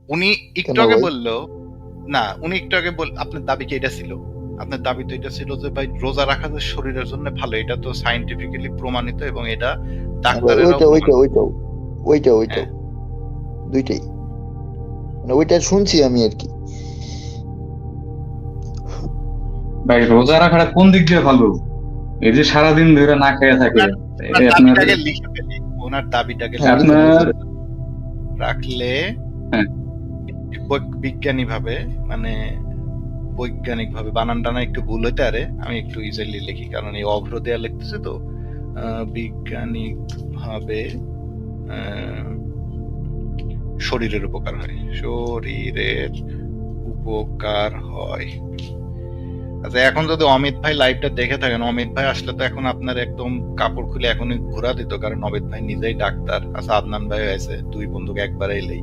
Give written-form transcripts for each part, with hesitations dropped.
উনি কেন একটু আগে ভাই? বললো না, উনি একটু আগে আপনার দাবি কি এটা ছিল? আপনার দাবি তো এটা ছিল যে ভাই রোজা রাখা যে শরীরের জন্য ভালো, এটা তো সায়েন্টিফিক্যালি প্রমাণিত এবং এটা হ্যাঁ ভাই, ডাক্তারেরাও ওইটা প্রমাণ। ওইটা ওইটাও ওইটা ওইটাও হ্যাঁ, দুইটাই, মানে ওইটা শুনছি আমি আর কি। ভাই রোজা রাখাটা কোন দিক দিয়ে ভালো? এই যে সারাদিন ধরে না খেয়ে থাকে, ওনার ওনার আপনার দাবিটাকে লিখে ফেলি, ওনার দাবিটাকে হ্যাঁ, লিখে লিখেন ফেলি। আপনার লিখেন। রাখলে হ্যাঁ, বিজ্ঞানী ভাবে, মানে বৈজ্ঞানিক ভাবে, বানান টানা একটু ভুল হইতে পারে, আমি একটু ইজিলি লিখি কারণ এই অভ্র দেয়া লিখতেছে তো। বিজ্ঞানিক ভাবে শরীরের উপকার হয়, শরীরের উপকার হয়। আচ্ছা, এখন যদি অমিত ভাই লাইভটা দেখে থাকেন, অমিত ভাই আসলে তো এখন আপনার একদম কাপড় খুলে এখনই ঘোরা দিত, কারণ অমিত ভাই নিজেই ডাক্তার। আচ্ছা, আদনান ভাই আছে, দুই বন্ধুকে একবারে এলেই,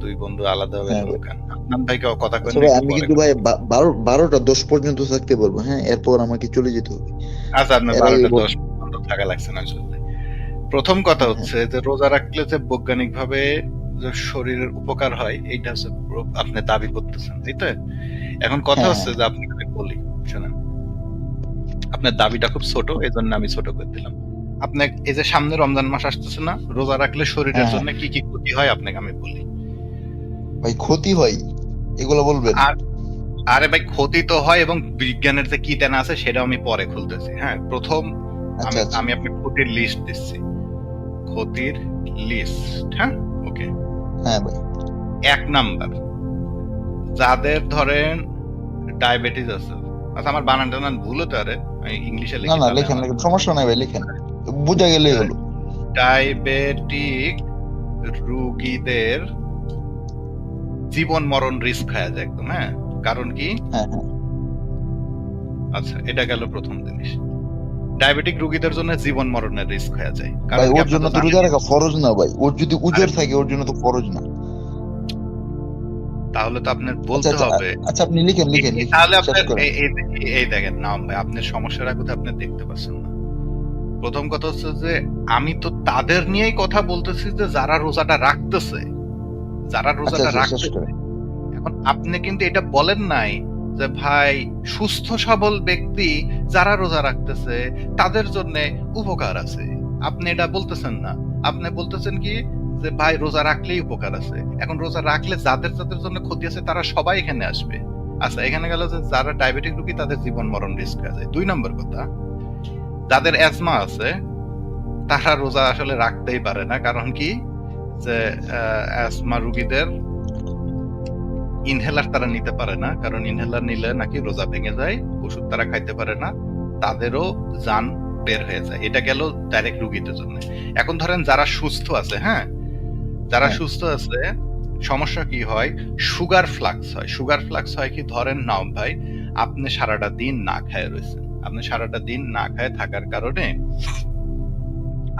দুই বন্ধু আলাদা ভাবে হ্যাঁ ভাই। লুকান। আদনান ভাইকে কথা আচ্ছা কেন ভাই, একটু আমি পরে কিন্তু কথা। ভাই 12টা 10 পর্যন্ত থাকতে পারবো, হ্যাঁ, এরপর আমাকে চলে যেতে হবে। আচ্ছা, আপনার এর আগে 12টা 10 পর্যন্ত থাকা লাগছে না আসলে। প্রথম কথা হ্যাঁ হ্যাঁ হচ্ছে যে রোজা রাখলে যে বৈজ্ঞানিক ভাবে যে শরীরের উপকার হয়, এইটা হচ্ছে আপনি দাবি করতেছেন, তাই তো? এখন কথা হ্যাঁ হচ্ছে হ্যাঁ যে আপনি বলি, শোনেন, আপনার দাবিটা খুব ছোট, এই জন্য আমি ছোট করে দিলাম। আপনি এই যে সামনে রমজান মাস আসতেছে না, রোজা রাখলে শরীরের হ্যাঁ হ্যাঁ। জন্য কি কি ক্ষতি হয় আপনাকে আমি বলি। ভাই ক্ষতি হয় এগুলো বলবেন? আর আরে ভাই, ক্ষতি তো হয়, এবং বিজ্ঞানের যে কি তেনা আছে সেটা আমি পরে খুলতেছি। হ্যাঁ, প্রথম আচ্ছা আমি আচ্ছা। আমি আপনাকে ক্ষতির লিস্ট দিচ্ছি, ক্ষতির লিস্ট। হ্যাঁ, ওকে। হ্যাঁ ভাই। 1 নাম্বার, যাদের ধরেন ডায়াবেটিস আছে। আচ্ছা, আমার বানান টানান ভুল হতে পারে, আমি ইংলিশে না লিখি না, তাহলে লেখেন আমার লেখেন, সমস্যা নাই ভাই, লেখেন, বোঝা গেলেই হলো। ডায়াবেটিক রোগীদের জীবন মরণ রিস্ক হয়ে যায় একদম। হ্যাঁ, কারণ কি? হ্যাঁ হ্যাঁ। আচ্ছা, এটা গেল প্রথম জিনিস। ডায়াবেটিক রোগীদের জন্য জীবন মরণের রিস্ক হয়ে যায়, কারণ ভাই কি ওর আপনি জন্য তো তো রোজা জানেন। রাখা ফরজ না ভাই, ওর যদি আরে উজর থাকে ওর জন্য তো ফরজ না। তাহলে তো আপনার আচ্ছা বলতে আচ্ছা হবে। আচ্ছা, আপনি লিখেন লিখেন লিখেন, তাহলে শেষ আপনার করেন। এই দেখেন নাম ভাই, আপনার সমস্যাটা কোথায় আপনি দেখতে পাচ্ছেন না। প্রথম কথা হচ্ছে যে আমি তো তাদের নিয়েই কথা বলতেছি যে যারা রোজাটা রাখতেছে, যারা আচ্ছা রোজাটা আচ্ছা, শেষ রাখতেছে। করেন। এখন আপনি কিন্তু এটা বলেন নাই যে ভাই সুস্থ সবল ব্যক্তি যারা রোজা রাখতেছে তাদের জন্য উপকার আছে, আপনি এটা বলতেছেন না। আপনি বলতেছেন কি যে ভাই রোজা রাখলেই উপকার আছে। এখন রোজা রাখলে যাদের যাদের জন্য ক্ষতি আছে তারা সবাই এখানে আসবে। আচ্ছা, এখানে গেল যে যারা ডায়াবেটিক রোগী তাদের জীবন মরণ রিস্ক আছে। 2 নম্বর কথা, যাদের অ্যাজমা আছে তারা রোজা আসলে রাখতেই পারে না, কারণ কি? যে অ্যাজমা রোগীদের ইনহেলার তারা নিতে পারে না, কারণ ইনহেলার নিলে নাকি রোজা ভেঙে যায়, ওষুধ তারা খাইতে পারে না, তাদেরও জান বের হয়ে যায়। এটা গেল ডাইরেক্ট রুগীদের জন্য। এখন ধরেন যারা সুস্থ আছে, হ্যাঁ, যারা হ্যাঁ সুস্থ আছে, সমস্যা কি হয়? সুগার ফ্লাক্স হয়। সুগার ফ্লাক্স হয় কি? ধরেন নাও ভাই, আপনি সারাটা দিন না খায় রয়েছেন, আপনি সারাটা দিন না খায় থাকার কারণে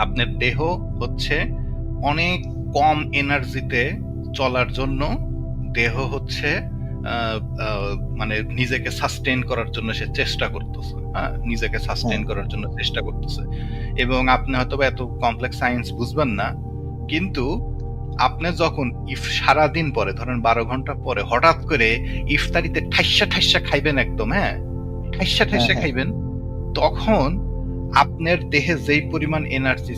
আপনার দেহ হচ্ছে অনেক কম এনার্জিতে চলার জন্য, দেহ হচ্ছে মানে নিজেকে সাস্টেইন করার জন্য সে চেষ্টা করতেছে। হ্যাঁ, নিজেকে হ্যাঁ সাস্টেইন করার জন্য চেষ্টা করতেছে। এবং আপনি হয়তো এত কমপ্লেক্স সায়েন্স বুঝবেন না, কিন্তু আপনি যখন সারাদিন পরে, ধরেন 12 ঘন্টা পরে হঠাৎ করে ইফতারিতে ঠাইসা ঠাইসা খাইবেন একদম, হ্যাঁ, ঠাইসা হ্যাঁ ঠাইসা হ্যাঁ। খাইবেন, তখন আপনার দেহে যেই পরিমাণ এনার্জি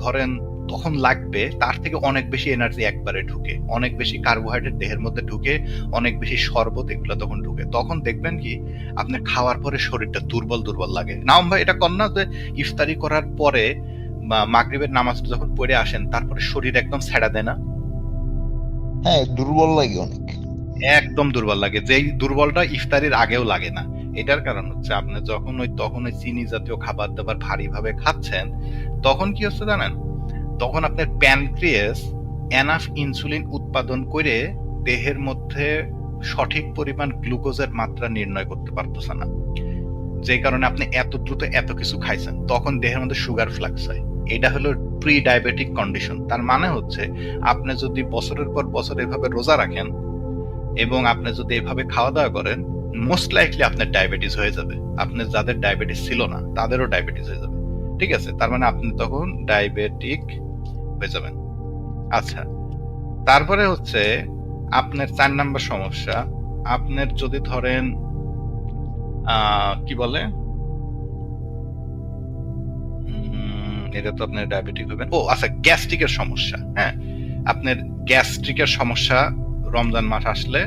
ধরেন তখন লাগবে, তার থেকে অনেক বেশি এনার্জি একবারে ঢুকে, অনেক বেশি কার্বোহাইড্রেট দেহের মধ্যে ঢুকে, অনেক বেশি শরবত এগুলো তখন ঢুকে। তখন দেখবেন কি আপনার খাওয়ার পরে শরীরটা দুর্বল দুর্বল লাগে। নাম ভাই এটা কর না যে ইফতারি করার পরে বা মাগরিবের নামাজ যখন পড়ে আসেন তারপরে শরীর একদম ছেড়া দেয় না? হ্যাঁ, দুর্বল লাগে অনেক। একদম দুর্বল লাগে, যেই দুর্বলটা ইফতারির আগেও লাগে না। এটার কারণ হচ্ছে আপনি যখন তখন ওই চিনি জাতীয় খাবার দাবার ভারী ভাবে খাচ্ছেন, তখন কি হচ্ছে জানেন? তখন আপনার প্যানক্রিয়াস এনাফ ইনসুলিন উৎপাদন করে দেহের মধ্যে সঠিক পরিমাণ গ্লুকোজের মাত্রা নির্ণয় করতে পারতেছে না, যে কারণে আপনি এত দ্রুত এত কিছু খাইছেন, তখন দেহের মধ্যে সুগার ফ্লাক্স হয়। এটা হলো প্রি ডায়াবেটিক কন্ডিশন। তার মানে হচ্ছে আপনি যদি বছরের পর বছর এভাবে রোজা রাখেন এবং আপনি যদি এভাবে খাওয়া দাওয়া করেন, মোস্ট লাইকলি আপনার ডায়াবেটিস হয়ে যাবে। আপনার যাদের ডায়াবেটিস ছিল না তাদেরও ডায়াবেটিস হয়ে যাবে। ঠিক আছে, তার মানে আপনি তখন ডায়াবেটিক হয়ে যাবেন। আচ্ছা, তারপরে হচ্ছে আপনার 4 নাম্বার সমস্যা, আপনার যদি ধরেন কি বলে এটা তো আপনার ডায়াবেটিক হবেন, ও আচ্ছা গ্যাস্ট্রিকের সমস্যা, হ্যাঁ আপনার গ্যাস্ট্রিকের সমস্যা রমজান মাস আসলে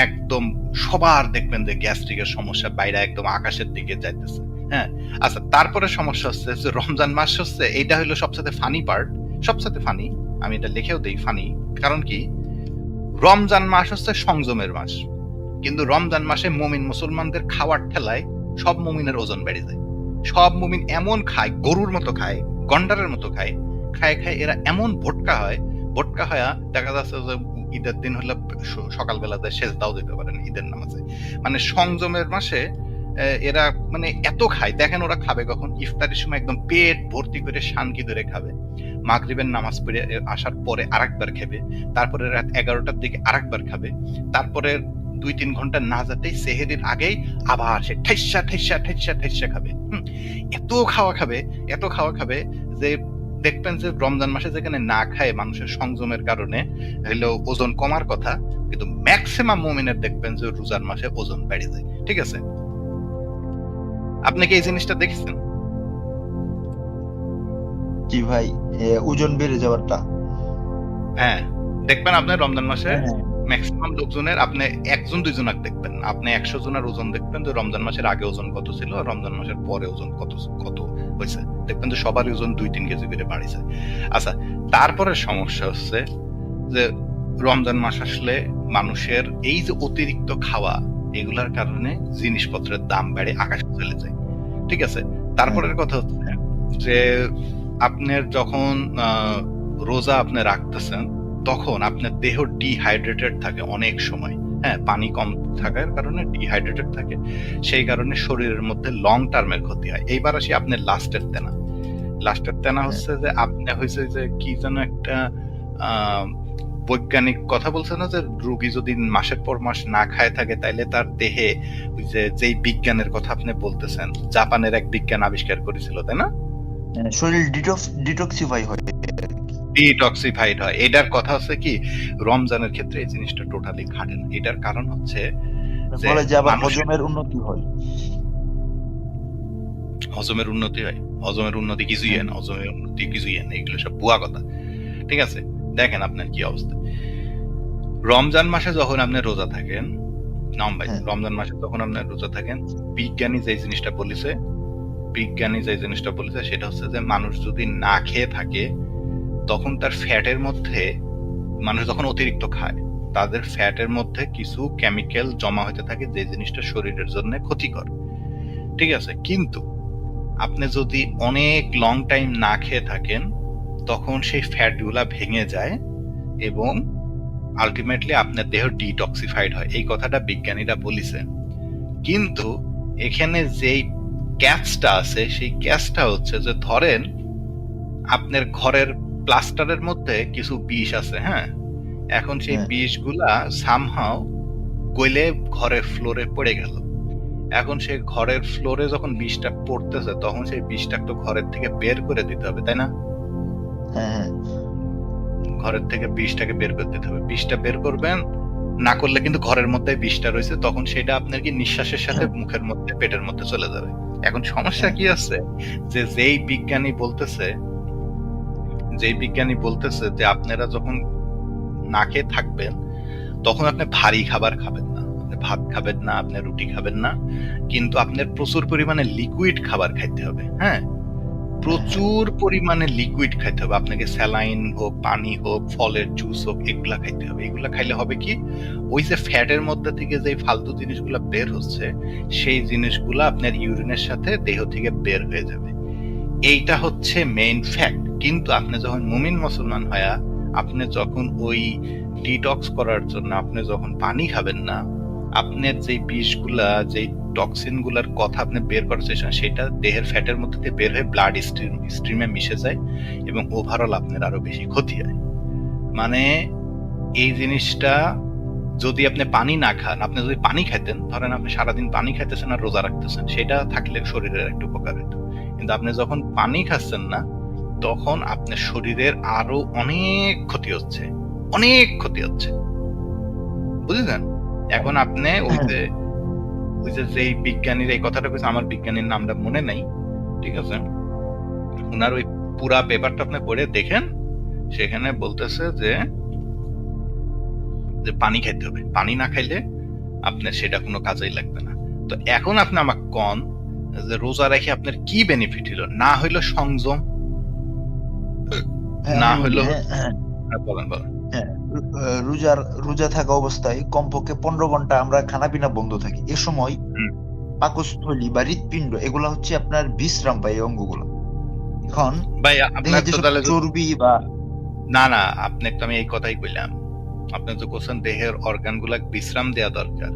একদম সবার দেখবেন যে গ্যাস্ট্রিকের সমস্যা বাইরে একদম আকাশের দিকে যাইতেছে। হ্যাঁ আচ্ছা, তারপরে সমস্যা হচ্ছে যে রমজান মাস হচ্ছে, এইটা হলো সবচেয়ে ফানি পার্ট, সবচেয়ে ফানি, আমি এটা লিখেও দেই ফানি, কারণ কি রমজান মাস হচ্ছে সংযমের মাস, কিন্তু রমজান মাসে মুমিন মুসলমানদের খাওয়ার ঠেলায় সব মুমিনের ওজন বেড়ে যায়। সব মুমিন এমন খায়, গরুর মতো খায়, গন্ডারের মতো খায়, খায় খায় এরা এমন ভোটকা হয়, ভোটকা হয়ে দেখা যাচ্ছে যে ঈদের দিন হলে সকালবেলা সেজদাও দিতে পারেন ঈদের নামাজে। মানে সংযমের মাসে এরা মানে এত খায়, দেখেন ওরা খাবে কখন, ইফতারের সময় একদম পেট ভর্তি করে শানকি ধরে খাবে, মাগরিবের নামাজ পড়ে আসার পরে আরেকবার খাবে, তারপরে রাত 11টার দিকে আরেকবার খাবে, তারপরে 2-3 ঘন্টা না যেতেই সেহেরির আগেই আবার সে ঠেসা ঠেসা ঠেসা ঠেসা খাবে। এত খাওয়া খাবে, এত খাওয়া খাবে যে দেখবেন যে রমজান মাসে যেখানে না খায় মানুষের সংযমের কারণে হলো ওজন কমার কথা, কিন্তু ম্যাক্সিমাম মুমিনের দেখবেন যে রোজার মাসে ওজন বেড়ে যায়। ঠিক আছে, আপনি কি এই জিনিসটা দেখেছেন? জি ভাই, ওজন বেড়ে যাওয়ারটা। হ্যাঁ দেখবেন আপনার রমজান মাসে হ্যাঁ, ম্যাক্সিমাম লোকজনের, আপনি 1-2 জনের দেখবেন, আপনি 100 জনের ওজন দেখবেন যে রমজান মাসের আগে ওজন কত ছিল আর রমজান মাসের পরে ওজন কত কত হয়েছে, দেখবেন যে সবারই ওজন 2-3 কেজি করে বাড়িছে। আচ্ছা, তারপরে সমস্যা হচ্ছে যে রমজান মাস আসলে মানুষের এই যে অতিরিক্ত খাওয়া, এগুলার কারণে জিনিসপত্রের দাম বেড়ে আকাশে চলে যায়। ঠিক আছে, তারপরের কথা হচ্ছে যে আপনার যখন রোজা আপনি রাখতেছেন তখন আপনার দেহ ডিহাইড্রেটেড থাকে অনেক সময়, হ্যাঁ পানি কম থাকার কারণে ডিহাইড্রেটেড থাকে, সেই কারণে শরীরের মধ্যে লং টার্মের ক্ষতি হয়। এইবার আসি আপনার লাস্টের তেনা। লাস্টের তেনা হচ্ছে যে আপনি হয়েছে যে কি যেন একটা বৈজ্ঞানিক কথা বলছে না, যে রোগী যদি মাসের পর মাস না খায় থাকে তাইলে তার দেহে ওই যে যেই বিজ্ঞানের কথা আপনি বলতেছেন, জাপানের এক বিজ্ঞান আবিষ্কার করেছিল তাই না, শরীর ডিটক্সিফাই হয়। ডিটক্সিফাইড হয়। এটার কথা হচ্ছে কি রমজানের ক্ষেত্রে এই জিনিসটা টোটালি খাটে না। এটার কারণ হচ্ছে যে বলে যে আবার মানুষের হজমের উন্নতি হয়। হজমের উন্নতি হয়, হজমের উন্নতি কিছুই হয় না, হজমের উন্নতি কিছুই হয় না, এগুলো সব ভুয়া কথা। ঠিক আছে, দেখেন আপনার কি অবস্থা। রমজান মাসে যখন আপনি রোজা থাকেন, নাম ভাই হ্যাঁ। রমজান মাসে যখন আপনি রোজা থাকেন, বিজ্ঞানী যে জিনিসটা বলেছে, বিজ্ঞানী যে জিনিসটা বলেছে সেটা হচ্ছে যে মানুষ যদি না খেয়ে থাকে তখন তার ফ্যাটের মধ্যে, মানুষ যখন অতিরিক্ত খায় তাদের ফ্যাটের মধ্যে কিছু কেমিক্যাল জমা হতে থাকে যে জিনিসটা শরীরের জন্য ক্ষতিকর। ঠিক আছে, কিন্তু আপনি যদি অনেক লং টাইম না খেয়ে থাকেন তখন সেই ফ্যাট গুলা ভেঙে যায় এবং আলটিমেটলি আপনার দেহ ডিটক্সিফাইড হয়। এই কথাটা বিজ্ঞানীরা বলেছে, কিন্তু এখানে যেই ক্যাচটা আছে সেই ক্যাচটা হচ্ছে যে ধরেন আপনার ঘরের প্লাস্টারের মধ্যে কিছু বিষ আছে, হ্যাঁ এখন সেই হ্যাঁ। বিষগুলা সামহাও গলে ঘরের ফ্লোরে পড়ে গেল। এখন সেই ঘরের ফ্লোরে যখন বিষটা পড়তেছে তখন সেই বিষটা তো ঘরের থেকে বের করে দিতে হবে তাই না, হ্যাঁ, ঘরের থেকে বিষটাকে বের করে দিতে হবে। বিষটা বের করবেন না করলে কিন্তু ঘরের মধ্যে বিষটা রয়েছে, তখন সেটা আপনার কি নিঃশ্বাসের সাথে মুখের মধ্যে পেটের মধ্যে চলে যাবে। এখন সমস্যা কি আছে যে যেই বিজ্ঞানী বলতেছে যে আপনারা যখন না খেয়ে থাকবেন তখন আপনি ভারী খাবার খাবেন না, আপনি ভাত খাবেন না, আপনি রুটি খাবেন না, কিন্তু আপনার প্রচুর পরিমাণে লিকুইড খাবার খাইতে হবে। হ্যাঁ, প্রচুর পরিমাণে লিকুইড খাইতে হবে আপনাকে, স্যালাইন হোক, পানি হোক, ফলের জুস হোক, এগুলা খাইতে হবে। এগুলা খাইলে হবে কি, ওই যে ফ্যাটের মধ্যে থেকে যে ফালতু জিনিসগুলা বের হচ্ছে সেই জিনিসগুলা আপনার ইউরিনের সাথে দেহ থেকে বের হয়ে যাবে। এইটা হচ্ছে মেইন ফ্যাক্ট। কিন্তু আপনি যখন মুমিন মুসলমান হয়া আপনি যখন ওই ডিটক্স করার জন্য আপনি যখন পানি খাবেন না, আপনার যে বিষগুলা, যে টক্সিন গুলার কথা আপনি বের করার চেষ্টা, সেটা দেহের ফ্যাটের মধ্যে দিয়ে বের হয়ে ব্লাড স্ট্রিমে মিশে যায় এবং ওভারঅল আপনার আরো বেশি ক্ষতি হয়। মানে এই জিনিসটা যদি আপনি পানি না খান, আপনি যদি পানি খাইতেন, ধরেন আপনি সারাদিন পানি খাইতেছেন আর রোজা রাখতেছেন, সেটা থাকলে শরীরের একটু উপকার হতো, কিন্তু আপনি যখন পানি খাচ্ছেন না তখন আপনার শরীরের আরো অনেক ক্ষতি হচ্ছে, অনেক ক্ষতি হচ্ছে। বুঝলেন? এখন আপনি ওই যে যেই বিজ্ঞানীর এই কথাটা কইছে, আমার বিজ্ঞানীর নামটা মনে নাই, ঠিক আছে, ওনার ওই পুরা পেপারটা আপনি পড়ে দেখেন, সেখানে বলতেছে যে যে পানি খাইতে হবে, পানি না খাইলে আপনার সেটা কোনো কাজেই লাগবে না। তো এখন আপনি আমাকে কন যে রোজা রেখে আপনার কি বেনিফিট হলো? না হইলো সংযম, না হইলো বলেন বলেন। হ্যাঁ, রোজা থাকা অবস্থায় কমপক্ষে 15 ঘন্টা আমরা খানা পিনা বন্ধ থাকি। এ সময় হুম। পাকস্থলী বা হৃৎপিণ্ড এগুলা হচ্ছে আপনার বিশ্রাম পায়, এই অঙ্গগুলো। এখন ভাই দেহে আপনার তো যেসব তাহলে চর্বি বা না আপনি তো, আমি এই কথাই কইলাম, আপনি তো কোশ্চেন দেহের অর্গান গুলা বিশ্রাম দেওয়া দরকার।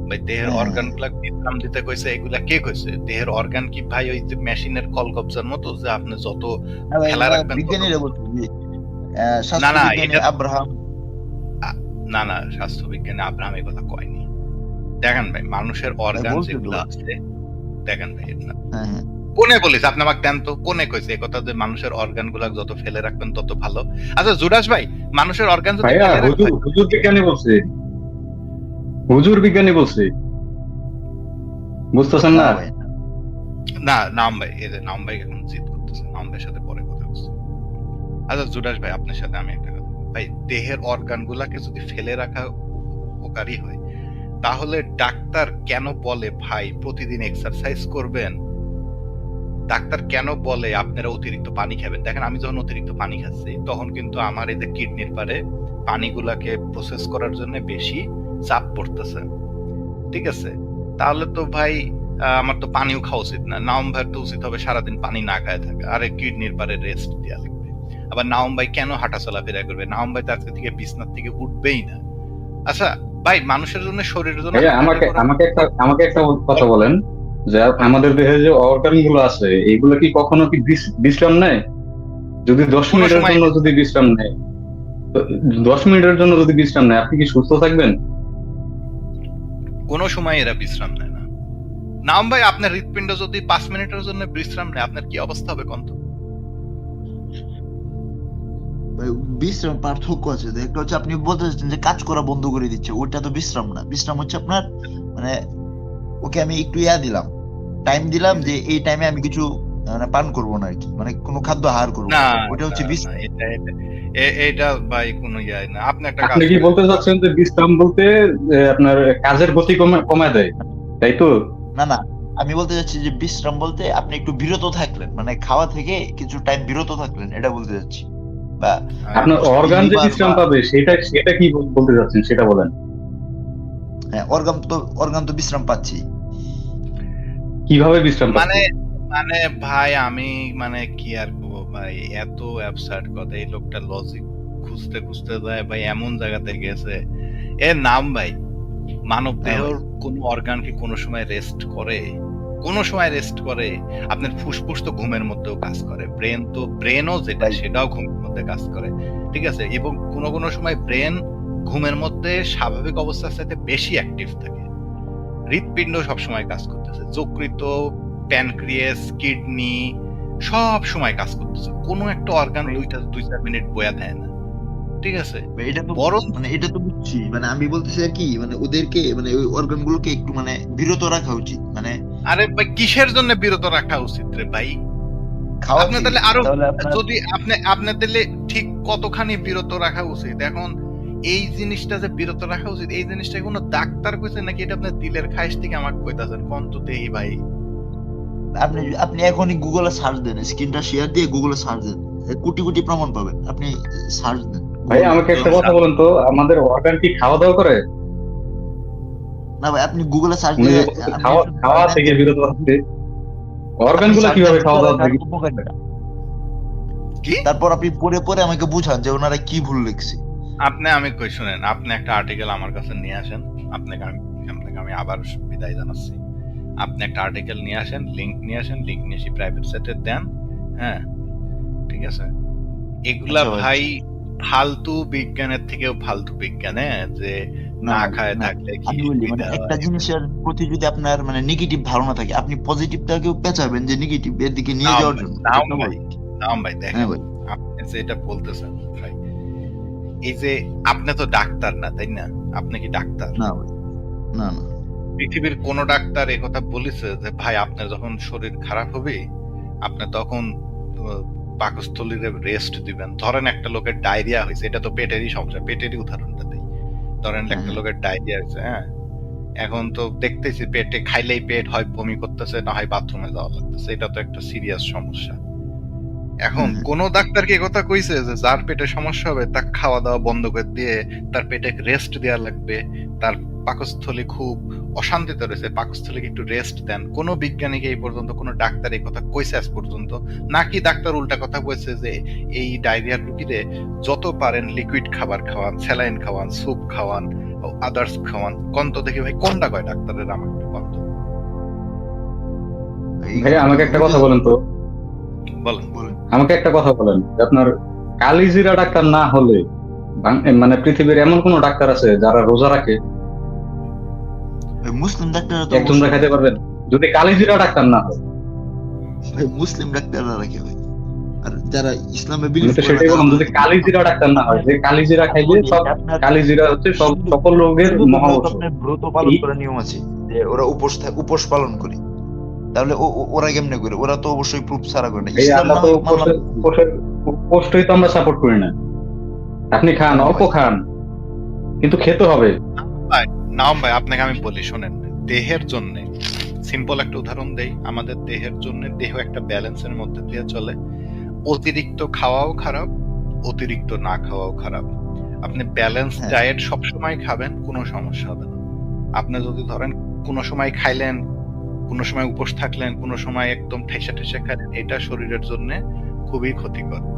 ভাই দেহের হ্যাঁ, অর্গান গুলা বিশ্রাম দিতে কইছে, এগুলা কে কইছে? দেহের অর্গান কি ভাই ওই যে মেশিনের কল কবজার মতো যে আপনি যত না ভাই, খেলা এগুলা রাখবেন তত? বিজ্ঞানীরা বলছে যে না স্বাস্থ্যবিজ্ঞানী এটা আব্রাহাম। না স্বাস্থ্য বিজ্ঞানী আব্রাহাম এই কথা কয়নি। দেখেন ভাই, মানুষের ভাই অর্গান বলছে তো। যেগুলো আছে, দেখেন ভাই, হ্যাঁ, হ্যাঁ। কোনে বলিস আপনি আমাকে দেন তো, কোনে কইছে এই কথা যে মানুষের অর্গান গুলা যত ফেলে রাখবেন তত ভালো? আচ্ছা জুরাজ ভাই, মানুষের অর্গান যদি ভাইয়া ফেলে রাখবেন, হুজুর বিজ্ঞানী বলছে, হুজুর বিজ্ঞানী বলছে, বুঝতেছেন না না? ভাই, না নাম ভাই, এই যে নাম ভাই এখন জিদ করতেছে, নাম ভাইয়ের সাথে পরে কথা বলছি। আচ্ছা জুরাজ ভাই, আপনার সাথে আমি একটা কথা বলি। ভাই দেহের অর্গান গুলাকে যদি ফেলে রাখা উপকারী হয়, তাহলে ডাক্তার কেন বলে ভাই প্রতিদিন এক্সারসাইজ করবেন? ডাক্তার কেন বলে আপনারা অতিরিক্ত পানি খাবেন? দেখেন আমি যখন অতিরিক্ত পানি খাচ্ছি, তখন কিন্তু আমার এই যে কিডনির পারে পানিগুলাকে প্রসেস করার জন্য বেশি চাপ পড়তেছে, ঠিক আছে? তাহলে তো ভাই আমার তো পানিও খাওয়া উচিত না। নাওম ভাইয়ের তো উচিত হবে সারাদিন পানি না খায় থাকা, আরে কিডনির পারে রেস্ট দেওয়া লাগবে। আবার নাওম ভাই কেন হাঁটা চলাফেরা করবে? নাওম ভাই তো আজকে থেকে বিছনার থেকে উঠবেই না। আচ্ছা ভাই, মানুষের জন্য, শরীরের জন্য ভাইয়া হাঁটাহাঁটি করা- আমাকে একটা কথা বলেন, যে আমাদের দেহে যে অর্গান গুলো আছে এগুলো কি কখনো কি বিশ্রাম নেয়? যদি 10 কোনো মিনিটের সময় জন্য যদি বিশ্রাম নেয়, তো 10 মিনিটের জন্য যদি বিশ্রাম নেয়, আপনি কি সুস্থ থাকবেন? কোনো সময় এরা বিশ্রাম নেয় না। নাম ভাই, আপনার হৃৎপিণ্ড যদি 5 মিনিটের জন্য বিশ্রাম নেয়, আপনার কি অবস্থা হবে কন্ত? ভাই বিশ্রাম পার্থক্য আছে। একটা হচ্ছে আপনি বলতে চাচ্ছেন যে কাজ করা বন্ধ করে দিচ্ছে, ওটা তো বিশ্রাম না। বিশ্রাম হচ্ছে আপনার মানে ওকে আমি একটু দিলাম, টাইম দিলাম যে এই টাইমে আমি কিছু মানে পান করবো না আর কি, মানে কোনো খাদ্য আহার করবো না না, ওটা হচ্ছে বিশ্রাম। এটা ভাই কোনো না। আপনি একটা কাজ আপনি কি করেন। বলতে চাচ্ছেন যে বিশ্রাম বলতে আপনার কাজের গতি কমায় দেয়, তাই তো? না না, আমি বলতে চাচ্ছি যে বিশ্রাম বলতে আপনি একটু বিরত থাকলেন, মানে খাওয়া থেকে কিছু টাইম বিরত থাকলেন, এটা বলতে চাচ্ছি। বা আপনার অর্গান যে বিশ্রাম পাবে সেটা কি বলতে চাচ্ছেন সেটা বলেন। হ্যাঁ, অর্গান তো বিশ্রাম পাচ্ছি। কিভাবে বিশ্রাম মানে পাচ্ছে? মানে ভাই আমি মানে কি আর করবো ভাই, এত অ্যাবসার্ড কথা। এই লোকটা লজিক খুঁজতে খুঁজতে যায় ভাই এমন জায়গাতে গেছে। এর নাম ভাই, মানব দেহর কোন অর্গান কি কোনো সময় রেস্ট করে? কোনো সময় রেস্ট করে? আপনার ফুসফুস তো ঘুমের মধ্যেও কাজ করে, ব্রেনও যেটা ভাই। সেটাও ঘুমের মধ্যে কাজ করে, ঠিক আছে? এবং কোনো সময় ব্রেন ঘুমের মধ্যে স্বাভাবিক অবস্থার সাথে বেশি অ্যাক্টিভ থাকে। হৃৎপিণ্ড সবসময় কাজ করতেছে, যকৃত, প্যানক্রিয়াস, কিডনি সব সময় কাজ করতেছে। কোনো একটা অর্গান 2-4 মিনিট বয়া দেয় না, ঠিক আছে? এটা তো বরং মানে এটা তো বুঝছি, মানে আমি বলতেছি আর কি, মানে ওদেরকে মানে ওই অর্গান গুলোকে একটু মানে বিরত রাখা উচিত, মানে আরে ভাই কিসের জন্য বিরত রাখা উচিত রে ভাই? খাওয়া আপনি থেকে। তাহলে আরো, তাহলে আপনার যদি আপনি তাহলে ঠিক কতখানি বিরত রাখা উচিত? এখন এই জিনিসটা যে বিরত রাখা উচিত, এই জিনিসটা কোনো ডাক্তার কইছে নাকি এটা আপনার দিলের খাইশ থেকে আমাকে কইতাছেন? কোন তো দেই ভাই। আপনি এখনই গুগলে সার্চ দেন, স্ক্রিনটা শেয়ার দিয়ে গুগলে সার্চ দেন, কোটি কোটি প্রমাণ পাবেন। আপনি সার্চ দেন ভাই আমাকে একটা কথা বলেন তো, আমাদের অর্গান কি খাওয়া দাওয়া করে? না ভাই, আপনি গুগলে সার্চ উনি দিয়ে যে বলছে খাওয়া থেকে বিরত থাকতে, অর্গান গুলা কিভাবে খাওয়া দাওয়া থেকে? কি? তারপর আপনি পড়ে পড়ে আমাকে বুঝান যে ওনারা কি ভুল লিখছে। আমি কই শুনেন, আপনি একটা আর্টিকেল আমার কাছে নিয়ে আসেন, আপনাকে আমি আবার বিদায় জানাচ্ছি। আপনি একটা আর্টিকেল নিয়ে আসেন, লিংক নিয়ে এসে প্রাইভেট সেটে দেন, হ্যাঁ ঠিক আছে? এগুলা আচ্ছা ভাই। ভাই ফালতু বিজ্ঞানের থেকেও ফালতু বিজ্ঞান, হ্যাঁ, যে না খায় থাকলে কি আমি বলি মানে সুবিধা একটা হয়। জিনিসের প্রতি যদি আপনার মানে নেগেটিভ ধারণা থাকে, আপনি পজিটিভটাকেও পেঁচাবেন যে নেগেটিভ এর দিকে নিয়ে যাওয়ার জন্য। নাম ভাই দেখেন, হ্যাঁ ভাই। আপনি যে এটা বলতেছেন ভাই, এই যে আপনি তো ডাক্তার না, তাই না? আপনি কি ডাক্তার? না ভাই, না না। পৃথিবীর কোন ডাক্তার একথা বলেছে যে ভাই আপনার যখন শরীর খারাপ হবে আপনি তখন পাকস্থলীর রেস্ট দিবেন? ধরেন একটা লোকের ডায়রিয়া হয়েছে, এটা তো পেটেরই সমস্যা, পেটেরই উদাহরণটা দিই। ধরেন হ্যাঁ, একটা হ্যাঁ। লোকের ডায়রিয়া হয়েছে, হ্যাঁ, এখন তো দেখতেছি পেটে খাইলেই পেট হয় বমি করতেছে, না হয় বাথরুমে যাওয়া লাগতেছে, এটা তো একটা সিরিয়াস সমস্যা। এখন হ্যাঁ, কোন ডাক্তার কি কথা কইছে যে যার পেটে সমস্যা হবে তার খাওয়া দাওয়া বন্ধ করে দিয়ে তার পেটে রেস্ট দেওয়া লাগবে, তার পাকস্থলী খুব অশান্তিতে রয়েছে, পাকস্থলীকে একটু রেস্ট দেন? কোন বিজ্ঞানীকে এই পর্যন্ত কোন ডাক্তার এই কথা কইছে আজ পর্যন্ত? নাকি ডাক্তার উল্টা কথা কইছে যে এই ডায়রিয়ার রোগীরে যত পারেন লিকুইড খাবার খাওয়ান, স্যালাইন খাওয়ান, স্যুপ খাওয়ান, আদার্স খাওয়ান? কোন তো দেখি ভাই, কোনটা কয় ডাক্তারের আমাকে কোন তো? ভাইয়া আমাকে একটা কথা বলেন তো, বলেন। বলেন। আমাকে একটা কথা বলেন যে আপনার কালিজিরা ডাক্তার না হলে মানে পৃথিবীর এমন কোন ডাক্তার আছে যারা রোজা রাখে? ভাই মুসলিম ডাক্তাররা তো একজন অবশ্যই দেখাতে পারবেন যদি কালিজিরা ডাক্তার না হয়? ভাই, মুসলিম ডাক্তাররা রাখে ভাই। আর যারা ইসলামে আমি বিলিভ তো করে সেটাই না, বললাম, যদি কালিজিরা ডাক্তার না হয়, যে কালিজিরা খাইলে সব, কালিজিরা হচ্ছে সব সকল রোগের মহা ঔষধ। আপনার ব্রত পালন এই- করার নিয়ম আছে যে ওরা উপোস পালন করে, তাহলে ওরা কেমনে করে? ওরা তো অবশ্যই প্রুফ ছাড়া করে না। এই ইসলাম আমরা না তো হয় মানলাম। উপোসটাই তো আমরা সাপোর্ট করি না। আপনি খান, অল্প খান, কিন্তু খেতে হবে। ভাই, নাম ভাই, আপনাকে আমি বলি শোনেন, দেহের জন্য সিম্পল একটা উদাহরণ দেই। আমাদের দেহের জন্য দেহ একটা ব্যালেন্সের মধ্যে দিয়ে চলে। অতিরিক্ত খাওয়াও খারাপ, অতিরিক্ত না খাওয়াও খারাপ। আপনি ব্যালেন্স হ্যাঁ। ডায়েট সবসময় খাবেন, কোনো সমস্যা হবে না। আপনি যদি ধরেন কোনো সময় খাইলেন, কোনো সময় উপোস থাকলেন, কোনো সময় একদম ঠেসা ঠেসা খাইলেন, এটা শরীরের জন্য খুবই ক্ষতিকর।